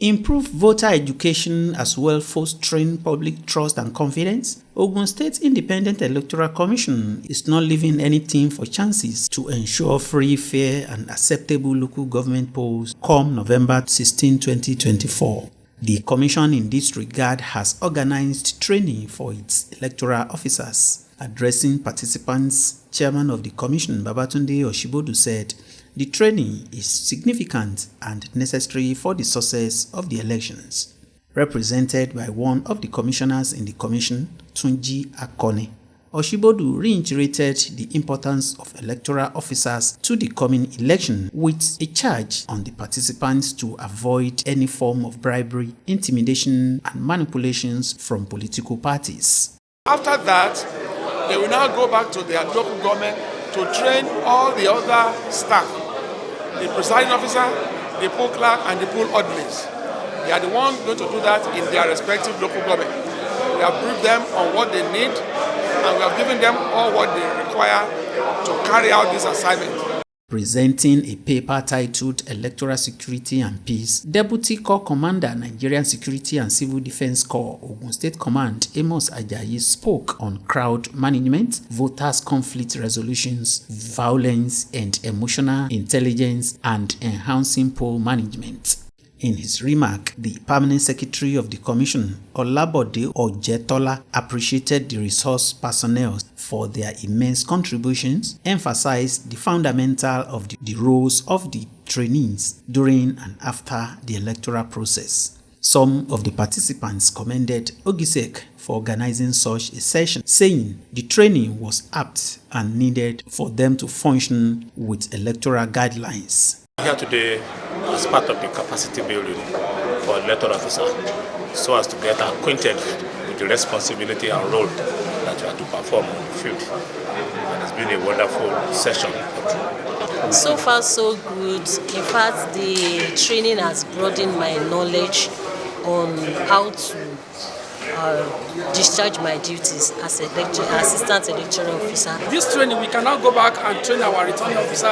Improve voter education as well fostering public trust and confidence. Ogun State Independent Electoral Commission is not leaving anything for chances to ensure free, fair and acceptable local government polls come November 16, 2024. The Commission in this regard has organized training for its electoral officers. Addressing participants, Chairman of the Commission, Babatunde Oshibodu, said the training is significant and necessary for the success of the elections. Represented by one of the commissioners in the commission, Tunji Akone, Oshibodu reiterated the importance of electoral officers to the coming election with a charge on the participants to avoid any form of bribery, intimidation and manipulations from political parties. After that, they will now go back to their local government to train all the other staff, the presiding officer, the poll clerk and the poll ordinance. They are the ones going to do that in their respective local government. We have briefed them on what they need and we have given them all what they require to carry out this assignment. Presenting a paper titled Electoral Security and Peace, Deputy Corps Commander, Nigerian Security and Civil Defense Corps, Ogun State Command, Amos Ajayi, spoke on crowd management, voters' conflict resolutions, violence and emotional intelligence, and enhancing poll management. In his remark, the Permanent Secretary of the Commission, Olabode Ojetola, appreciated the resource personnel for their immense contributions, emphasized the fundamental of the roles of the trainees during and after the electoral process. Some of the participants commended Ogsiec for organizing such a session, saying the training was apt and needed for them to function with electoral guidelines. Here today as part of the capacity building for electoral officers, so as to get acquainted with the responsibility and role that you have to perform on the field. And it's been a wonderful session. So far so good. In fact, the training has broadened my knowledge on how to discharge my duties as assistant electoral officer. This training, we can now go back and train our returning officer,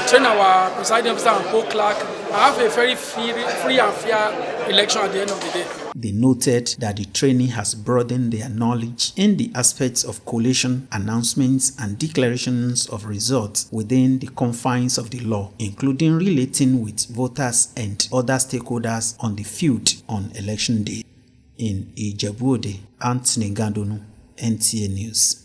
train our presiding officer and poll clerk, and have a very free and fair election at the end of the day. They noted that the training has broadened their knowledge in the aspects of collation, announcements, and declarations of results within the confines of the law, including relating with voters and other stakeholders on the field on election day. In Ijebu-Ode, Anthony Gandonu, NTA News.